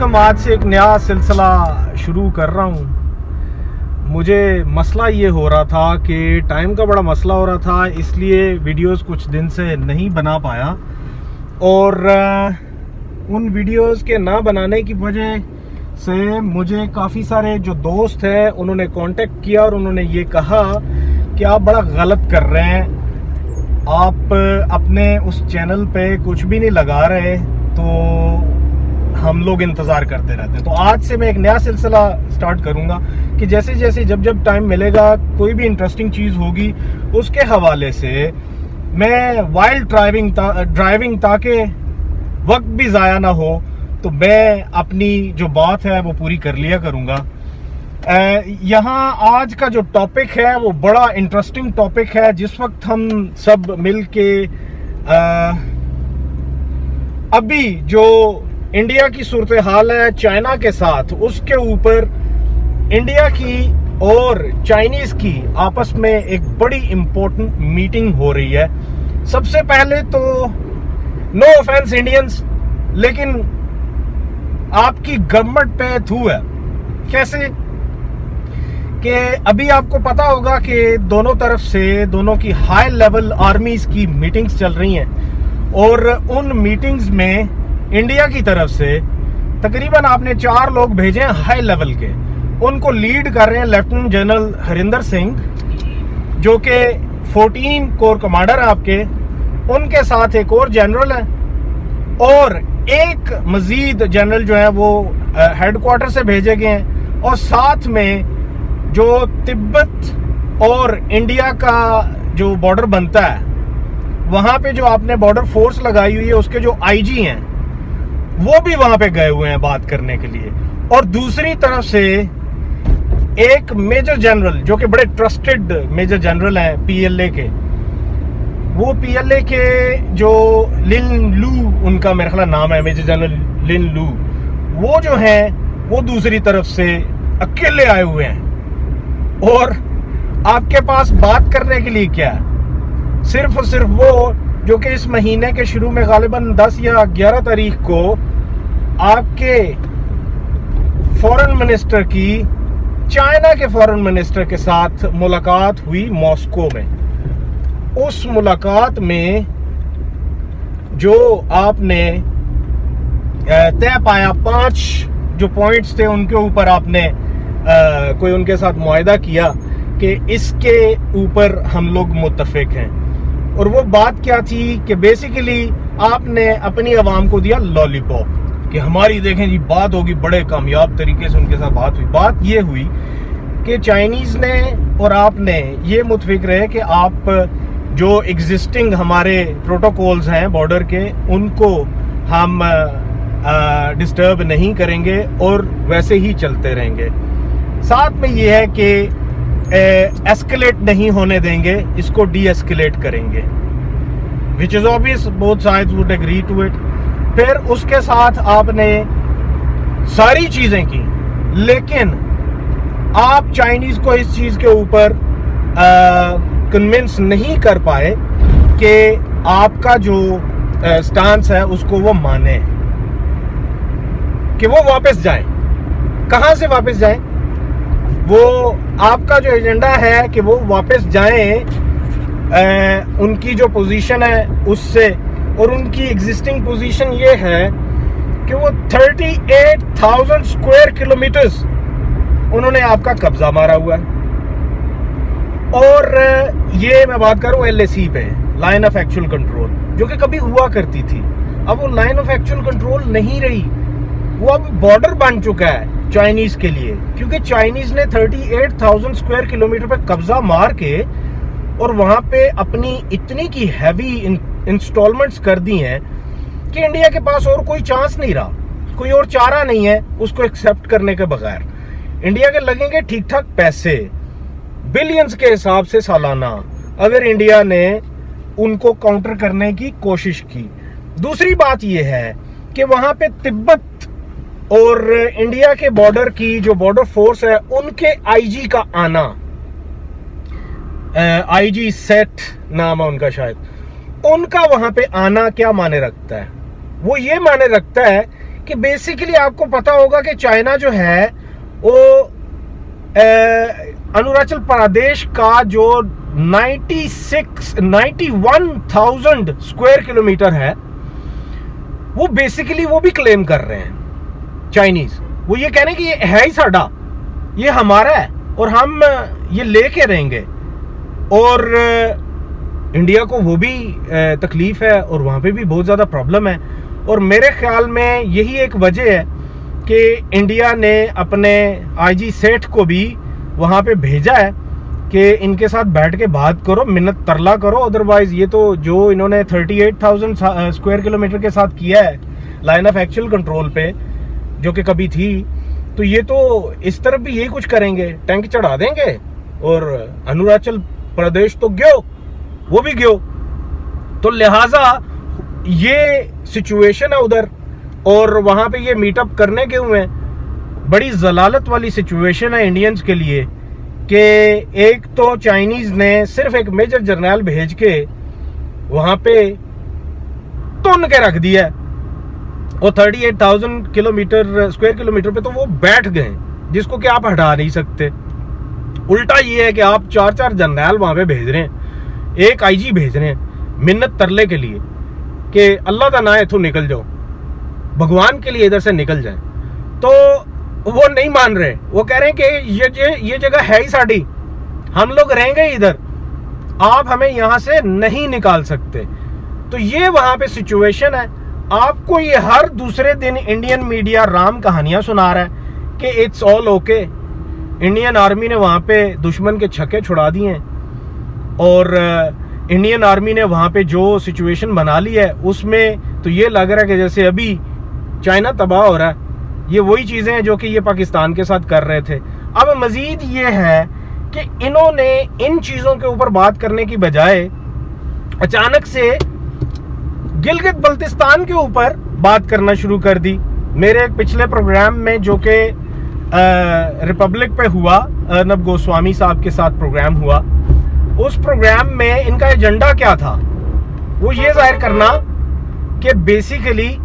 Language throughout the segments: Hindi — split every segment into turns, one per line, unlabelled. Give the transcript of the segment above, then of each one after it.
वालेकुम। आज से एक नया सिलसिला शुरू कर रहा हूँ। मुझे मसला ये हो रहा था कि टाइम का बड़ा मसला हो रहा था, इसलिए वीडियोस कुछ दिन से नहीं बना पाया। और उन वीडियोस के ना बनाने की वजह से मुझे काफ़ी सारे जो दोस्त हैं उन्होंने कांटेक्ट किया और उन्होंने ये कहा कि आप बड़ा गलत कर रहे हैं, आप अपने उस चैनल पे कुछ भी नहीं लगा रहे, तो हम लोग इंतज़ार करते रहते हैं। तो आज से मैं एक नया सिलसिला स्टार्ट करूंगा कि जैसे जैसे जब टाइम मिलेगा, कोई भी इंटरेस्टिंग चीज़ होगी उसके हवाले से मैं वाइल्ड ड्राइविंग ताकि वक्त भी ज़ाया ना हो, तो मैं अपनी जो बात है वो पूरी कर लिया करूंगा। यहाँ आज का जो टॉपिक है वो बड़ा इंटरेस्टिंग टॉपिक है। जिस वक्त हम सब मिल के अभी जो इंडिया की सूरत हाल है चाइना के साथ, उसके ऊपर इंडिया की और चाइनीज की आपस में एक बड़ी इंपॉर्टेंट मीटिंग हो रही है। सबसे पहले तो नो ऑफेंस इंडियंस, लेकिन आपकी गवर्नमेंट पे थू है। कैसे कि अभी आपको पता होगा कि दोनों तरफ से दोनों की हाई लेवल आर्मीज की मीटिंग्स चल रही हैं, और उन मीटिंग्स में इंडिया की तरफ से तकरीबन आपने 4 लोग भेजे हैं हाई लेवल के। उनको लीड कर रहे हैं लेफ्टिनेंट जनरल हरिंदर सिंह, जो कि 14 कोर कमांडर है आपके। उनके साथ एक और जनरल है और एक मजीद जनरल जो है वो हेडक्वार्टर से भेजे गए हैं। और साथ में जो तिब्बत और इंडिया का जो बॉर्डर बनता है, वहां पे जो आपने बॉर्डर फोर्स लगाई हुई है, उसके जो आईजी हैं वो भी वहां पे गए हुए हैं बात करने के लिए। और दूसरी तरफ से एक मेजर जनरल, जो कि बड़े ट्रस्टेड मेजर जनरल हैं पीएलए के, वो पीएलए के जो लिन लू, उनका मेरा ख्याल नाम है मेजर जनरल लिन लू, वो जो हैं वो दूसरी तरफ से अकेले आए हुए हैं। और आपके पास बात करने के लिए क्या है? सिर्फ और सिर्फ वो जो कि इस महीने के शुरू में गालिबन 10 या 11 तारीख को आपके फॉरेन मिनिस्टर की चाइना के फॉरेन मिनिस्टर के साथ मुलाकात हुई मॉस्को में। उस मुलाकात में जो आपने तय पाया, 5 जो पॉइंट्स थे उनके ऊपर आपने कोई उनके साथ मुआहदा किया कि इसके ऊपर हम लोग मुत्तफिक हैं। और वो बात क्या थी कि बेसिकली आपने अपनी आवाम को दिया लॉलीपॉप कि हमारी देखें जी बात होगी, बड़े कामयाब तरीके से उनके साथ बात हुई। बात ये हुई कि चाइनीज ने और आपने ये मुत्तफिक रहे कि आप जो एग्जिस्टिंग हमारे प्रोटोकॉल्स हैं बॉर्डर के, उनको हम डिस्टर्ब नहीं करेंगे और वैसे ही चलते रहेंगे। साथ में ये है कि एस्केलेट नहीं होने देंगे, इसको डी एस्केलेट करेंगे, which is obvious, both sides would agree to it. फिर उसके साथ आपने सारी चीजें की, लेकिन आप चाइनीज को इस चीज के ऊपर कन्विंस नहीं कर पाए कि आपका जो स्टांस है उसको वो माने, कि वो वापस जाएं। कहां से वापस जाएं? वो आपका जो एजेंडा है कि वो वापस जाएं उनकी जो पोजीशन है उससे, और उनकी एग्जिस्टिंग पोजीशन ये है कि वो 38,000 स्क्वायर किलोमीटर्स उन्होंने आपका कब्जा मारा हुआ है। और ये मैं बात कर रहा हूँ LAC पे, लाइन ऑफ एक्चुअल कंट्रोल, जो कि कभी हुआ करती थी। अब वो लाइन ऑफ एक्चुअल कंट्रोल नहीं रही, वो अब बॉर्डर बन चुका है चाइनीज के लिए, क्योंकि चाइनीज ने 38,000 स्क्वायर किलोमीटर पे कब्जा मार के और वहां पे अपनी इतनी की हैवी इंस्टॉलमेंट्स कर दी हैं कि इंडिया के पास और कोई चांस नहीं रहा, कोई और चारा नहीं है उसको एक्सेप्ट करने के बगैर। इंडिया के लगेंगे ठीक ठाक पैसे, बिलियंस के हिसाब से सालाना, अगर इंडिया ने उनको काउंटर करने की कोशिश की। दूसरी बात यह है कि वहां पे तिब्बत और इंडिया के बॉर्डर की जो बॉर्डर फोर्स है, उनके आईजी का आना, आईजी सेट नाम है उनका शायद, उनका वहां पे आना क्या माने रखता है? वो ये माने रखता है कि बेसिकली आपको पता होगा कि चाइना जो है वो अरुणाचल प्रदेश का जो 91,000 स्क्वायर किलोमीटर है, वो बेसिकली वो भी क्लेम कर रहे हैं चाइनीज। वो ये कह रहे हैं कि ये है ही साडा, ये हमारा है और हम ये लेके रहेंगे। और इंडिया को वो भी तकलीफ है और वहाँ पे भी बहुत ज़्यादा प्रॉब्लम है। और मेरे ख्याल में यही एक वजह है कि इंडिया ने अपने आईजी सेठ को भी वहाँ पे भेजा है कि इनके साथ बैठ के बात करो, मिन्नत तरला करो, अदरवाइज ये तो जो इन्होंने 38,000 स्क्वायर किलोमीटर के साथ किया है लाइन ऑफ एक्चुअल कंट्रोल पे, जो कि कभी थी, तो ये तो इस तरफ भी यही कुछ करेंगे, टैंक चढ़ा देंगे और अरुणाचल प्रदेश तो गयो, वो भी गयो। तो लिहाजा ये सिचुएशन है उधर, और वहां पे ये मीटअप करने के हुए बड़ी जलालत वाली सिचुएशन है इंडियंस के लिए कि एक तो चाइनीज ने सिर्फ एक मेजर जर्नल भेज के वहां पे तुन के रख दिया है, और 38,000 स्क्वायर किलोमीटर पे तो वो बैठ गए, जिसको कि आप हटा नहीं सकते। उल्टा ये है कि आप 4-4 जर्नल वहां पे भेज रहे हैं, एक आईजी भेज रहे हैं मिन्नत तरले के लिए कि अल्लाह का ना है इथों निकल जाओ, भगवान के लिए इधर से निकल जाए। तो वो नहीं मान रहे, वो कह रहे हैं कि ये जगह है ही साड़ी, हम लोग रहेंगे इधर, आप हमें यहां से नहीं निकाल सकते। तो ये वहां पे सिचुएशन है। आपको ये हर दूसरे दिन इंडियन मीडिया राम कहानियां सुना रहा है कि it's all okay, Indian army ने वहां पे दुश्मन के छक्के छुड़ा दिए हैं, और इंडियन आर्मी ने वहां पे जो सिचुएशन बना ली है उसमें तो ये लग रहा है कि जैसे अभी चाइना तबाह हो रहा है। ये वही चीजें हैं जो कि ये पाकिस्तान के साथ कर रहे थे। अब मजीद ये है कि इन्होंने इन चीजों के ऊपर बात करने की बजाय अचानक से गिलगित बल्तिस्तान के ऊपर बात करना शुरू कर दी। मेरे एक पिछले प्रोग्राम में जो कि रिपब्लिक पे हुआ, अर्नब गोस्वामी साहब के साथ प्रोग्राम हुआ, उस प्रोग्राम में इनका एजेंडा क्या था, वो ये जाहिर करना कि बेसिकली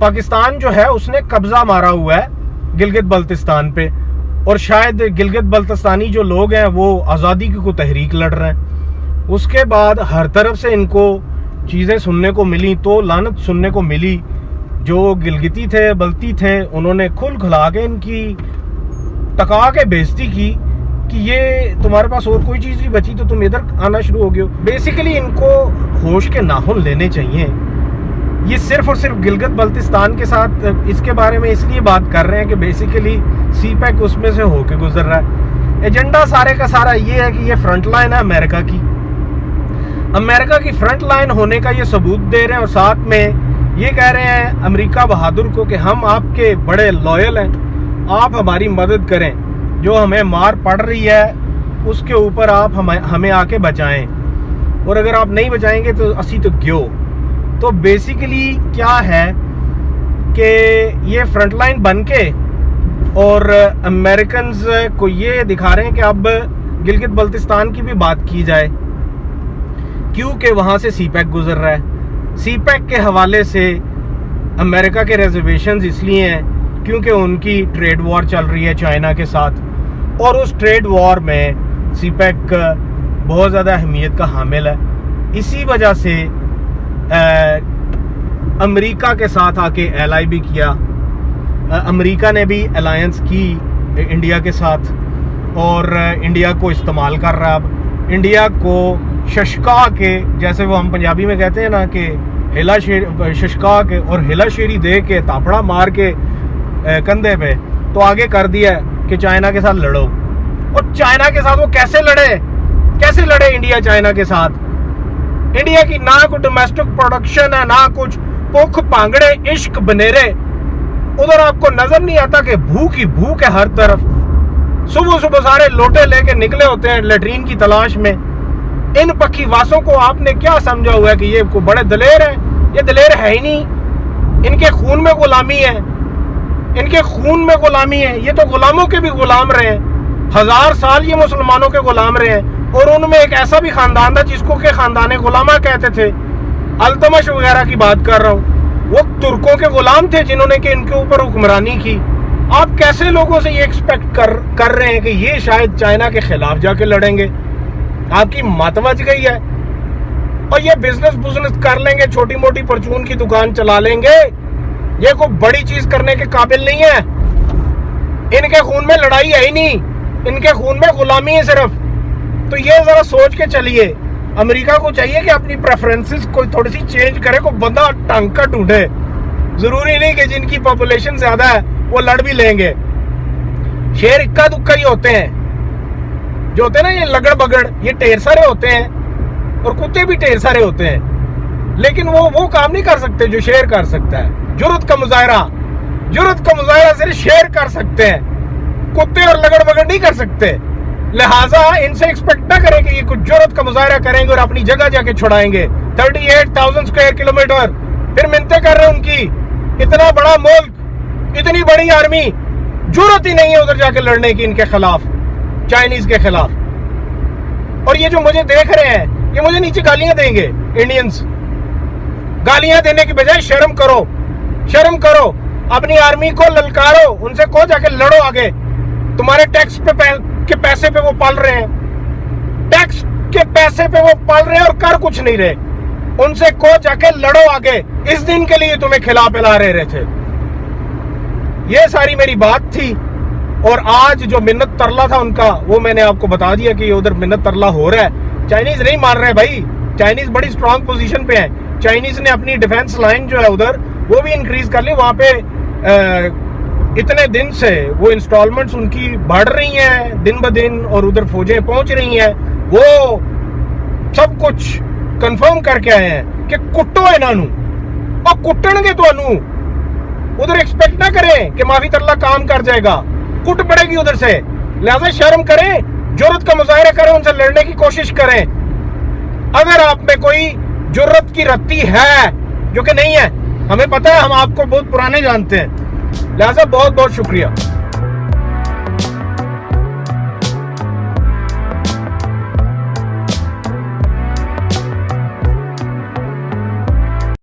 पाकिस्तान जो है उसने कब्जा मारा हुआ है गिलगित बल्तिस्तान पे, और शायद गिलगित बल्तिस्तानी जो लोग हैं वो आज़ादी की कोई तहरीक लड़ रहे हैं। उसके बाद हर तरफ से इनको चीज़ें सुनने को मिली, तो लानत सुनने को मिली। जो गिलगिती थे, बल्ती थे, उन्होंने खुल खुला के इनकी टका के बेइज्जती की कि ये तुम्हारे पास और कोई चीज़ नहीं बची तो तुम इधर आना शुरू हो गए हो। बेसिकली इनको होश के नाखून लेने चाहिए। ये सिर्फ और सिर्फ गिलगित बल्तिस्तान के साथ इसके बारे में इसलिए बात कर रहे हैं कि बेसिकली सीपैक उसमें से होके गुजर रहा है। एजेंडा सारे का सारा ये है कि ये फ्रंट लाइन है अमेरिका की फ्रंट लाइन होने का ये सबूत दे रहे हैं, और साथ में ये कह रहे हैं अमेरिका बहादुर को कि हम आपके बड़े लॉयल हैं, आप हमारी मदद करें, जो हमें मार पड़ रही है उसके ऊपर आप हमें आके बचाएं, और अगर आप नहीं बचाएंगे तो असी तो ग्यो। तो बेसिकली क्या है कि ये फ्रंट लाइन बन के और अमेरिकन को ये दिखा रहे हैं कि अब गिलगित बल्तिस्तान की भी बात की जाए, क्योंकि वहाँ से सीपैक गुजर रहा है। सीपैक के हवाले से अमेरिका के रिजर्वेशंस इसलिए हैं क्योंकि उनकी ट्रेड वॉर चल रही है चाइना के साथ, और उस ट्रेड वॉर में सीपैक बहुत ज़्यादा अहमियत का हामिल है। इसी वजह से अमेरिका के साथ आके एलाई भी किया, अमेरिका ने भी अलायंस की इंडिया के साथ, और इंडिया को इस्तेमाल कर रहा है। अब इंडिया को शशका के, जैसे वो हम पंजाबी में कहते हैं ना कि हिला शेर, शशका के और हिला शेरी दे के, तापड़ा मार के कंधे पे, तो आगे कर दिया है कि चाइना के साथ लड़ो। और चाइना के साथ वो कैसे लड़े इंडिया चाइना के साथ? इंडिया की ना कोई डोमेस्टिक प्रोडक्शन है, ना कुछ, भूख पांगड़े इश्क बनेरे। उधर आपको नजर नहीं आता कि भूख ही भूख है हर तरफ। सुबह सुबह सारे लोटे लेके निकले होते हैं लेटरीन की तलाश में। इन पक्षीवासों को आपने क्या समझा हुआ है कि ये को बड़े दलेर हैं? ये दलेर है ही नहीं। इनके खून में गुलामी है, ये तो गुलामों के भी गुलाम रहे हैं। 1000 साल ये मुसलमानों के गुलाम रहे हैं, और उनमें एक ऐसा भी खानदान था जिसको के खानदान गुलामा कहते थे। अल्तमश वगैरह की बात कर रहा हूँ। वो तुर्कों के गुलाम थे जिन्होंने कि इनके ऊपर हुक्मरानी की। आप कैसे लोगों से ये एक्सपेक्ट कर रहे हैं कि ये शायद चाइना के खिलाफ जाके लड़ेंगे? आपकी मत बच गई है। और ये बिजनेस कर लेंगे, छोटी मोटी परचून की दुकान चला लेंगे, ये कोई बड़ी चीज करने के काबिल नहीं है। इनके खून में लड़ाई है ही नहीं, इनके खून में गुलामी है सिर्फ। तो ये जरा सोच के चलिए। अमेरिका को चाहिए कि अपनी प्रेफरेंसेस कोई थोड़ी सी चेंज करे, कोई बंदा टंग का ढूंढे। जरूरी नहीं कि जिनकी पॉपुलेशन ज्यादा है वो लड़ भी लेंगे। शेर इक्का दुक्का ही होते हैं, जो होते हैं ना ये लगड़ बगड़, ये ढेर सारे होते हैं और कुत्ते भी ढेर सारे होते हैं, लेकिन वो काम नहीं कर सकते जो शेर कर सकता है। जुर्रत का मुजाहरा सिर्फ शेर कर सकते हैं, कुत्ते और लगड़ बगड़ नहीं कर सकते। लिहाजा इनसे एक्सपेक्ट ना करें कि ये कुछ जुर्रत का मुजाहरा करेंगे और अपनी जगह जाके छुड़ाएंगे। 38,000 स्क्वायर किलोमीटर, फिर मिन्नतें कर रहे हैं उनकी। इतना बड़ा मुल्क, इतनी बड़ी आर्मी, जुर्रत ही नहीं है उधर जाके लड़ने की इनके खिलाफ, चाइनीज के खिलाफ। और ये जो मुझे देख रहे हैं, ये मुझे नीचे गालियां देंगे इंडियंस। गालियां देने की बजाय शर्म करो, अपनी आर्मी को ललकारो, उनसे कहो जाके लड़ो आगे। तुम्हारे टैक्स के पैसे पे वो पाल रहे हैं, टैक्स के पैसे पे वो पाल रहे हैं और कर कुछ नहीं रहे। उनसे कहो जाके लड़ो आगे। इस दिन के लिए तुम्हें खिला पिला रहे थे। ये सारी मेरी बात थी। और आज जो मिन्नत तरला था उनका, वो मैंने आपको बता दिया कि उधर मिन्नत तरला हो रहा है। चाइनीज नहीं मान रहे भाई, चाइनीज बड़ी स्ट्रांग पोजीशन पे है। चाइनीज ने अपनी डिफेंस लाइन जो है उधर वो भी इंक्रीज कर ली। वहां पे इतने दिन से वो इंस्टॉलमेंट्स उनकी बढ़ रही हैं दिन ब दिन, और उधर फौजें पहुंच रही हैं। वो सब कुछ कंफर्म करके आए हैं कि कुट्टो इन्हों और कुट्टणगे तुहानू। उधर एक्सपेक्ट ना करें कि माफी तरला काम कर जाएगा, कुट पड़ेगी उधर से। लिहाजा शर्म करें, जुर्रत का मुजाहरा करें, उनसे लड़ने की कोशिश करें। अगर आप में कोई जुर्रत की रत्ती है, जो कि नहीं है, हमें पता है, हम आपको बहुत पुराने जानते हैं। लिहाजा बहुत बहुत शुक्रिया।